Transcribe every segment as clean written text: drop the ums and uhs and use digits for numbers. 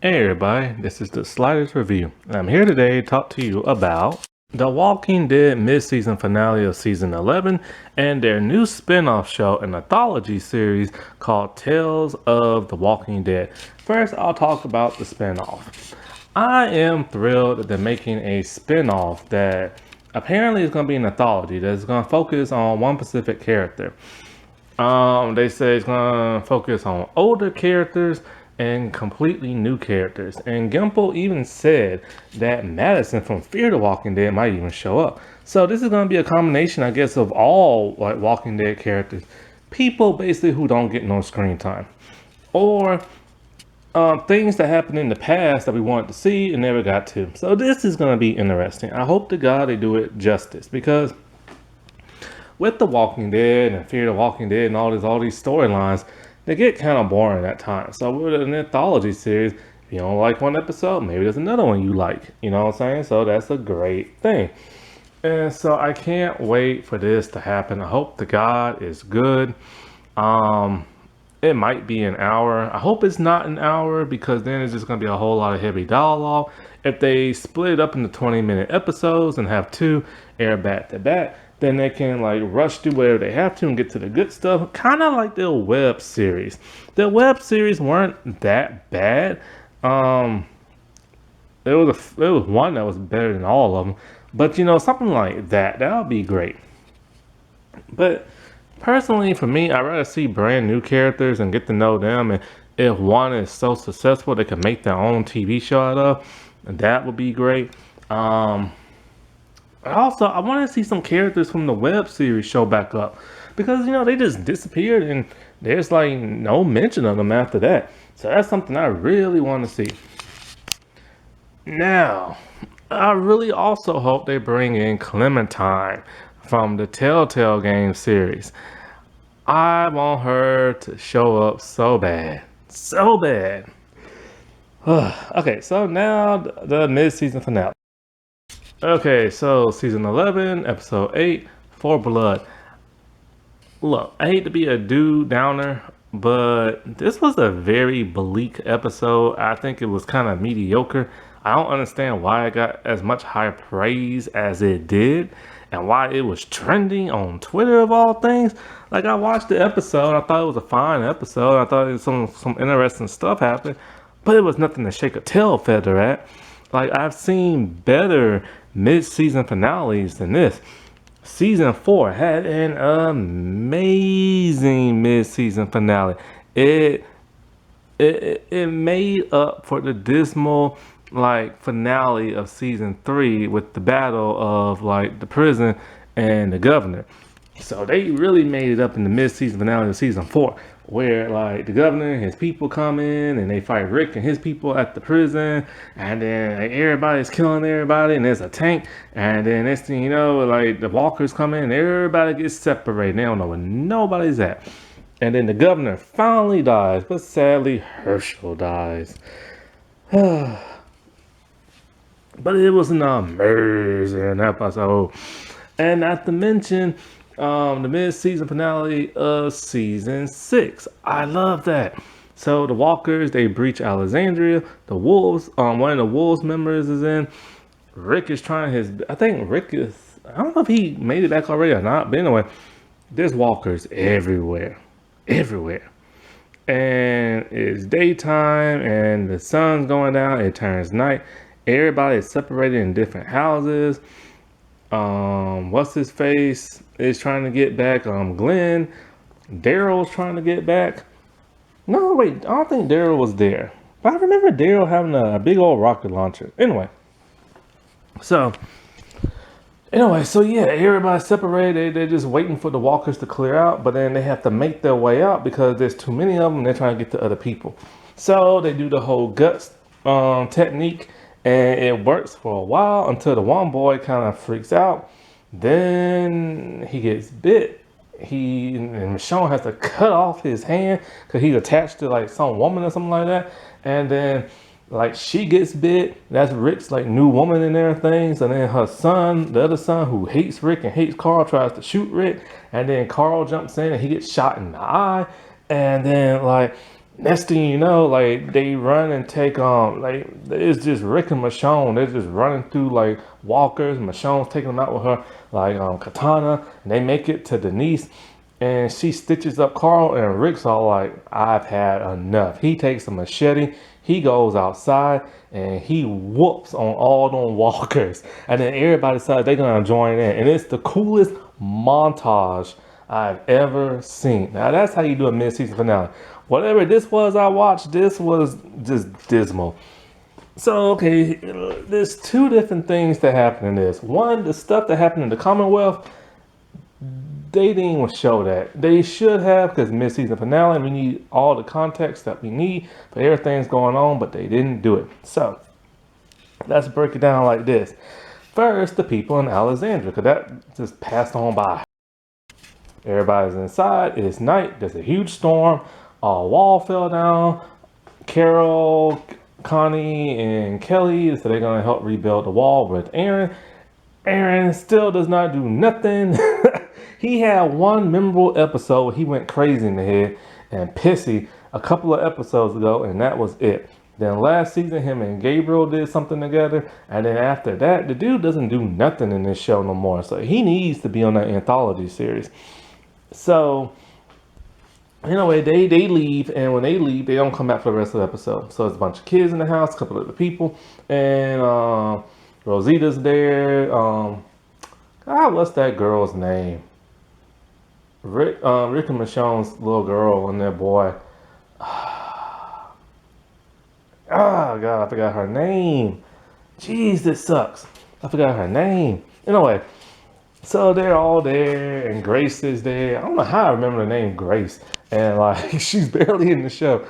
Hey everybody, this is the Sliders Review. I'm here today to talk to you about The Walking Dead mid-season finale of season 11 and their new spin-off show, an anthology series called Tales of the Walking Dead. First, I'll talk about the spin-off. I am thrilled that they're making a spin-off that apparently is going to be an anthology that's going to focus on one specific character. They say it's gonna focus on older characters and completely new characters. And Gimple even said that Madison from Fear the Walking Dead might even show up. So this is gonna be a combination, I guess, of all like Walking Dead characters, people basically who don't get no screen time, or things that happened in the past that we wanted to see and never got to. So this is gonna be interesting. I hope to God they do it justice, because with The Walking Dead and Fear the Walking Dead and all these storylines, they get kind of boring at times. So with an anthology series, if you don't like one episode, maybe there's another one you like. You know what I'm saying? So that's a great thing. And so I can't wait for this to happen. I hope the God is good. It might be an hour. I hope it's not an hour, because then it's just going to be a whole lot of heavy dialogue. If they split it up into 20-minute episodes and have two air back to back, then they can like rush through whatever they have to and get to the good stuff. Kind of like their web series. Their web series weren't that bad. There was one that was better than all of them. But you know, something like that would be great. But personally, for me, I'd rather see brand new characters and get to know them. And if one is so successful, they can make their own TV show out of. And that would be great. Also, I want to see some characters from the web series show back up, because you know they just disappeared and there's like no mention of them after that. So that's something I really want to see. Now, I really also hope they bring in Clementine from the Telltale game series. I want her to show up so bad. So bad. Okay, so now the mid-season finale. Okay, so season 11, episode 8, For Blood. Look, I hate to be a dude downer, but this was a very bleak episode. I think it was kind of mediocre. I don't understand why it got as much high praise as it did, and why it was trending on Twitter of all things. Like, I watched the episode, I thought it was a fine episode. I thought it was some interesting stuff happened, but it was nothing to shake a tail feather at. Like, I've seen better mid-season finales than this. Season 4 had an amazing mid-season finale. It made up for the dismal like finale of season 3 with the battle of like the prison and the governor. So they really made it up in the mid-season finale of season 4, where like the governor and his people come in and they fight Rick and his people at the prison, and then like, everybody's killing everybody, and there's a tank, and then next thing you know, like the walkers come in and everybody gets separated. They don't know where nobody's at. And then the governor finally dies, but sadly Herschel dies. But it was an amazing episode. And not to mention the mid-season finale of season 6. I love that. So the walkers, they breach Alexandria. The wolves, one of the wolves members is in. Rick is trying I think Rick is, I don't know if he made it back already or not, but anyway, there's walkers everywhere. Everywhere. And it's daytime and the sun's going down, it turns night. Everybody is separated in different houses. What's his face is trying to get back. Glenn, Daryl's trying to get back. No, wait, I don't think Daryl was there, but I remember Daryl having a big old rocket launcher. So yeah, everybody's separated. They're just waiting for the walkers to clear out, but then they have to make their way out because there's too many of them. They're trying to get to other people. So they do the whole guts technique, and it works for a while until the one boy kind of freaks out. Then he gets bit. And Michonne has to cut off his hand because he's attached to like some woman or something like that. And then like she gets bit. That's Rick's like new woman and everything. So then her son, the other son who hates Rick and hates Carl, tries to shoot Rick. And then Carl jumps in and he gets shot in the eye. And then like Next thing you know, like they run and take like it's just Rick and Michonne. They're just running through like walkers. Michonne's taking them out with her like katana, and they make it to Denise, and she stitches up Carl, and Rick's all like, "I've had enough." He takes a machete. He goes outside and he whoops on all them walkers, and then everybody decides they're gonna join in, and it's the coolest montage I've ever seen. Now that's how you do a mid-season finale. Whatever this was I watched, this was just dismal. So, okay, there's two different things that happen in this. One, the stuff that happened in the Commonwealth, they didn't even show that. They should have, because mid-season finale, we need all the context that we need for everything's going on, but they didn't do it. So, let's break it down like this. First, the people in Alexandria, because that just passed on by. Everybody's inside. It's night. There's a huge storm. A wall fell down. Carol, Connie, and Kelly, so they're going to help rebuild the wall with Aaron. Aaron still does not do nothing. He had one memorable episode where he went crazy in the head and pissy a couple of episodes ago, and that was it. Then last season, him and Gabriel did something together, and then after that, the dude doesn't do nothing in this show no more. So he needs to be on that anthology series. So, anyway, they leave, and when they leave, they don't come back for the rest of the episode. So it's a bunch of kids in the house, a couple of the people, and Rosita's there. God, what's that girl's name? Rick and Michonne's little girl and their boy. Oh God, I forgot her name. Jeez, this sucks. I forgot her name. Anyway. So they're all there, and Grace is there. I don't know how I remember the name Grace, and like she's barely in the show.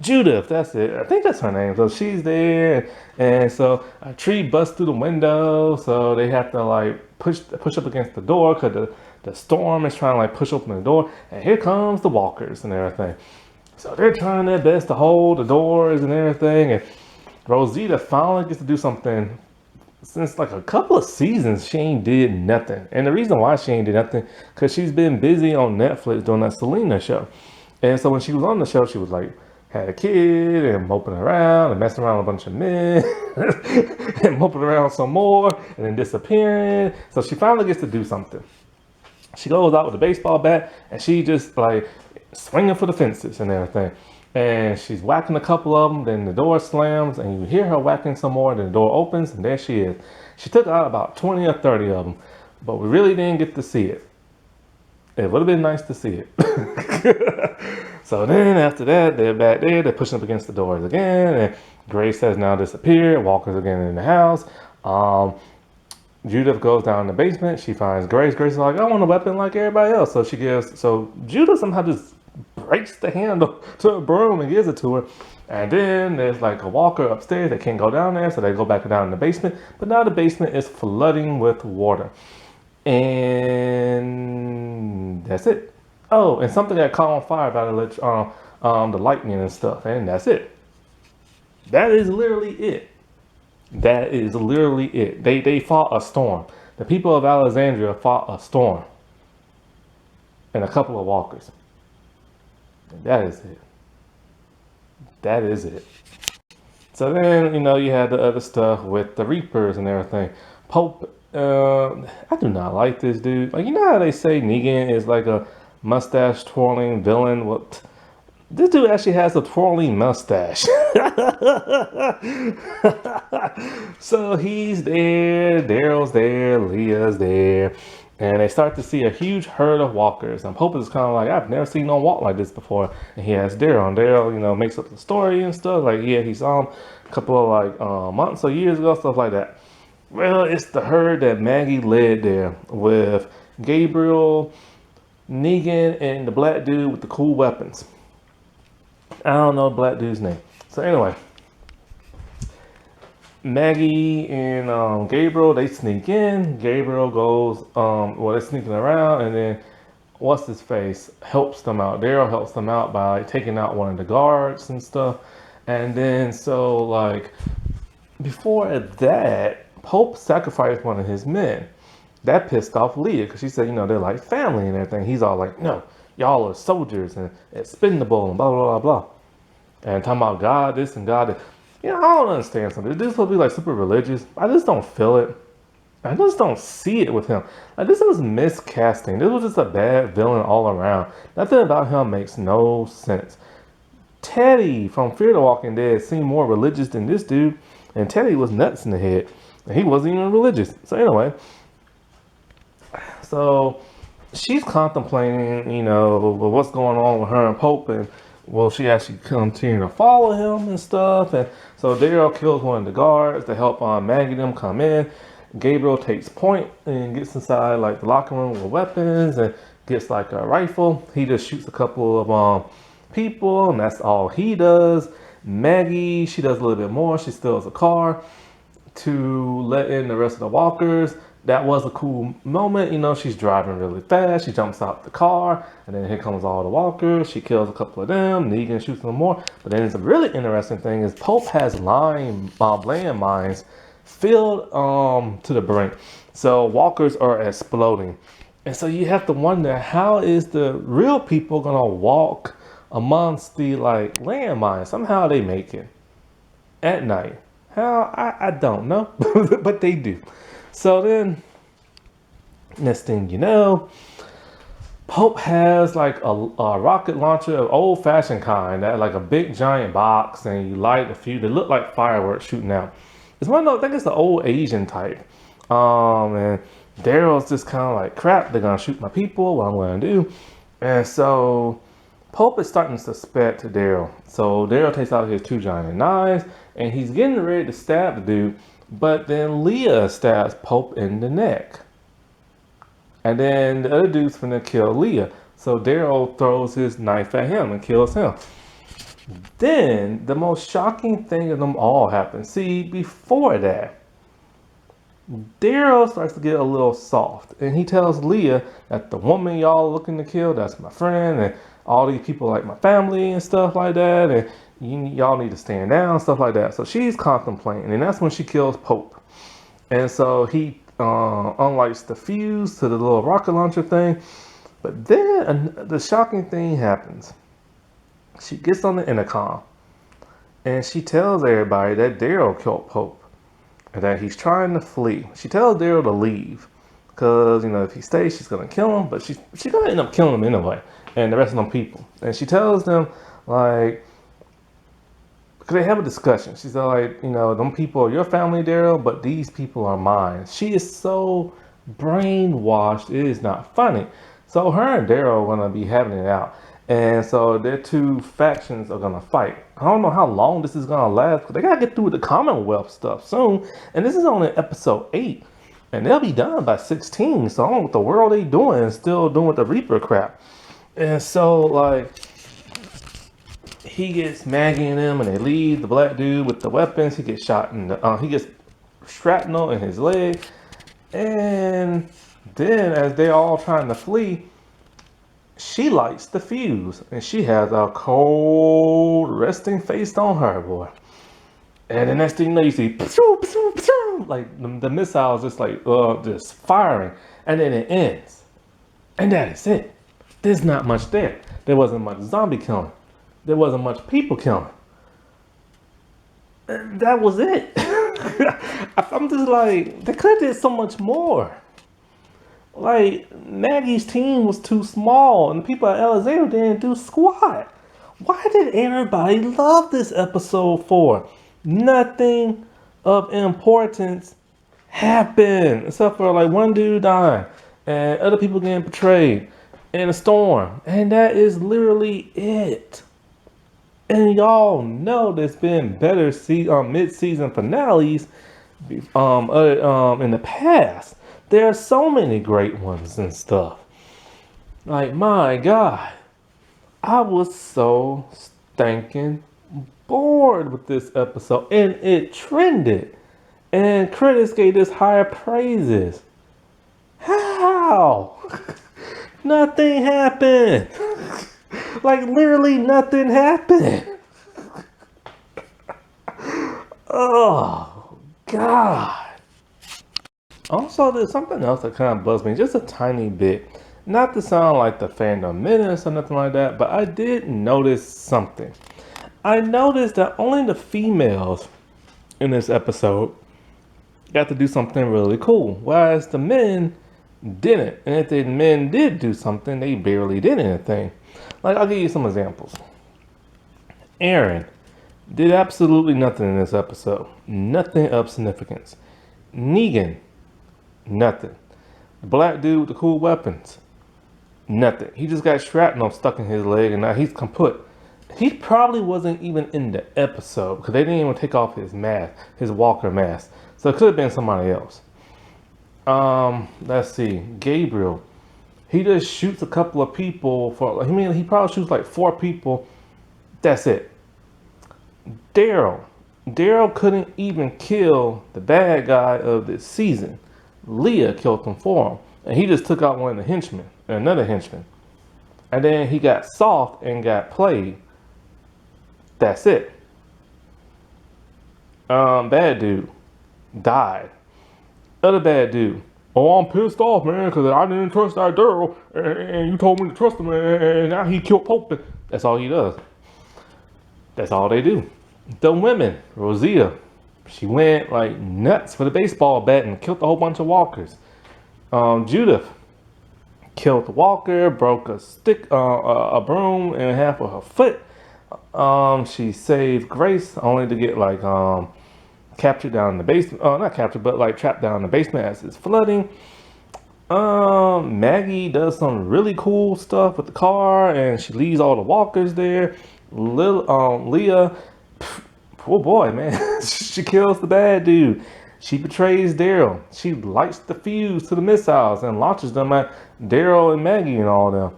Judith, that's it. I think that's her name. So she's there, and so a tree busts through the window, so they have to like push up against the door because the storm is trying to like push open the door, and here comes the walkers and everything. So they're trying their best to hold the doors and everything, and Rosita finally gets to do something. Since like a couple of seasons, she ain't did nothing. And the reason why she ain't did nothing, because she's been busy on Netflix doing that Selena show. And so when she was on the show, she was like, had a kid and moping around and messing around with a bunch of men and moping around some more and then disappearing. So she finally gets to do something. She goes out with a baseball bat and she just like swinging for the fences and everything. And she's whacking a couple of them, then the door slams, and you hear her whacking some more, then the door opens, and there she is. She took out about 20 or 30 of them, but we really didn't get to see it. It would have been nice to see it. So then after that, they're back there, they're pushing up against the doors again, and Grace has now disappeared, Walker's again in the house. Judith goes down in the basement, she finds Grace. Grace is like, I want a weapon like everybody else. So Judith somehow just breaks the handle to a broom and gives it to her. And then there's like a walker upstairs. They can't go down there, so they go back down in the basement. But now the basement is flooding with water. And that's it. Oh, and something got caught on fire by the lightning and stuff. And that's it. That is literally it. That is literally it. They fought a storm. The people of Alexandria fought a storm. And a couple of walkers. That is it. That is it. So then, you had the other stuff with the Reapers and everything. Pope, I do not like this dude. Like, how they say Negan is like a mustache twirling villain? What? This dude actually has a twirling mustache. So he's there, Daryl's there, Leah's there. And they start to see a huge herd of walkers. And Pope is kind of like, I've never seen no walk like this before. And he has Daryl. And Daryl, makes up the story and stuff. Like, yeah, he saw him a couple of months or years ago, stuff like that. Well, it's the herd that Maggie led there with Gabriel, Negan, and the black dude with the cool weapons. I don't know the black dude's name. So anyway, Maggie and Gabriel, they sneak in. Gabriel goes, they're sneaking around, and then what's his face helps them out. Daryl helps them out by taking out one of the guards and stuff. And then before that, Pope sacrificed one of his men. That pissed off Leah because she said, they're like family and everything. He's all like, no, y'all are soldiers and expendable and blah, blah, blah, blah. And talking about God this and God that. You know, I don't understand something. This is supposed to be like super religious. I just don't feel it. I just don't see it with him. Like, this was miscasting. This was just a bad villain all around. Nothing about him makes no sense. Teddy from Fear the Walking Dead seemed more religious than this dude. And Teddy was nuts in the head. And he wasn't even religious. So anyway. So she's contemplating, you know, what's going on with her and Pope, and will she actually continue to follow him and stuff? And so Daryl kills one of the guards to help Maggie them come in. Gabriel takes point and gets inside like the locker room with weapons and gets like a rifle. He just shoots a couple of people, and that's all he does. Maggie, she does a little bit more. She steals a car to let in the rest of the walkers. That was a cool moment. You know, she's driving really fast. She jumps out the car, and then here comes all the walkers. She kills a couple of them. Negan shoots them more. But then the really interesting thing is Pope has landmines filled to the brink. So walkers are exploding. And so you have to wonder, how is the real people gonna walk amongst the like landmines? Somehow they make it at night. How? I don't know, but they do. So then, next thing you know, Pope has like a rocket launcher of old-fashioned kind, that like a big giant box, and you light a few. They look like fireworks shooting out. It's one of those, I think it's the old Asian type. And Daryl's just kind of like, crap, they're gonna shoot my people. What I'm gonna do? And so Pope is starting to suspect Daryl. So Daryl takes out his 2 giant knives, and he's getting ready to stab the dude. But then Leah stabs Pope in the neck. And then the other dude's gonna kill Leah. So Daryl throws his knife at him and kills him. Then the most shocking thing of them all happens. See, before that, Daryl starts to get a little soft. And he tells Leah that the woman y'all looking to kill, that's my friend. And all these people like my family and stuff like that. And y'all need to stand down, stuff like that. So she's contemplating, and that's when she kills Pope. And so he unlights the fuse to the little rocket launcher thing. But then the shocking thing happens. She gets on the intercom, and she tells everybody that Daryl killed Pope, and that he's trying to flee. She tells Daryl to leave, because, you know, if he stays, she's going to kill him, but she's going to end up killing him anyway, and the rest of them people. And she tells them, like, they have a discussion. She's like, you know, them people are your family, Daryl, but these people are mine. She is so brainwashed, it is not funny. So her and Daryl are going to be having it out. And so their 2 factions are going to fight. I don't know how long this is going to last, because they got to get through the Commonwealth stuff soon. And this is only episode 8. And they'll be done by 16. So I don't know what the world they doing, still doing the Reaper crap. And so, like, he gets Maggie and them, and they leave. The black dude with the weapons, he gets shot in the, he gets shrapnel in his leg. And then as they're all trying to flee, she lights the fuse, and she has a cold resting face on her, boy. And the next thing you know, you see, like the missiles just like, just firing. And then it ends. And that is it. There's not much there. There wasn't much zombie killing. There wasn't much people killing. That was it. I'm just like, they could have did so much more. Like, Maggie's team was too small, and the people at Alexander didn't do squat. Why did everybody love this episode for? Nothing of importance happened, except for like one dude dying, and other people getting betrayed in a storm. And that is literally it. And y'all know there's been better mid-season finales in the past. There are so many great ones and stuff. Like, my God, I was so stinking bored with this episode, and it trended, and critics gave this higher praises. How? Nothing happened. Like, literally nothing happened. Oh, God. Also, there's something else that kind of buzzed me just a tiny bit. Not to sound like the fandom menace or nothing like that, but I did notice something. I noticed that only the females in this episode got to do something really cool, whereas the men didn't. And if the men did do something, they barely did anything. Like, I'll give you some examples. Aaron did absolutely nothing in this episode. Nothing of significance. Negan, nothing. The black dude with the cool weapons, nothing. He just got shrapnel stuck in his leg and now he's kaput. He probably wasn't even in the episode because they didn't even take off his mask, his walker mask. So it could have been somebody else. Let's see. Gabriel, he just shoots a couple of people for, he probably shoots like 4 people. That's it. Daryl couldn't even kill the bad guy of this season. Leah killed him for him. And he just took out one of the henchmen, another henchman. And then he got soft and got played. That's it. Bad dude died. Other bad dude. Oh, I'm pissed off, man, because I didn't trust that Daryl, and you told me to trust him, and now he killed Pope. That's all he does. That's all they do. The women, Rosita, she went like nuts for the baseball bat and killed a whole bunch of walkers. Judith killed the walker, broke a stick, a broom in half with her foot. She saved Grace only to get like captured down in the basement. Not captured, but like trapped down in the basement as it's flooding. Maggie does some really cool stuff with the car, and she leaves all the walkers there. Leah, oh boy, man, she kills the bad dude. She betrays Daryl. She lights the fuse to the missiles and launches them at Daryl and Maggie and all them.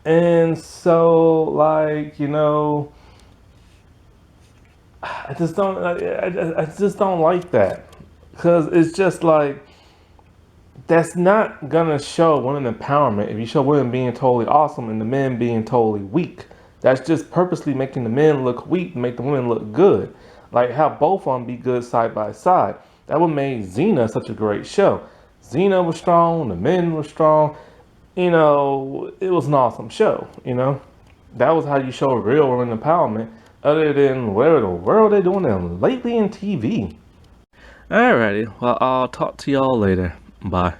And so, like, you know, I just don't like that, because it's just like, that's not gonna show women empowerment if you show women being totally awesome and the men being totally weak. That's just purposely making the men look weak and make the women look good. Like, have both of them be good side by side. That would make Xena such a great show. Xena was strong, the men were strong. You know, it was an awesome show, you know. That was how you show real women empowerment, other than where the world they're doing them lately in TV. Alrighty, well, I'll talk to y'all later. Bye.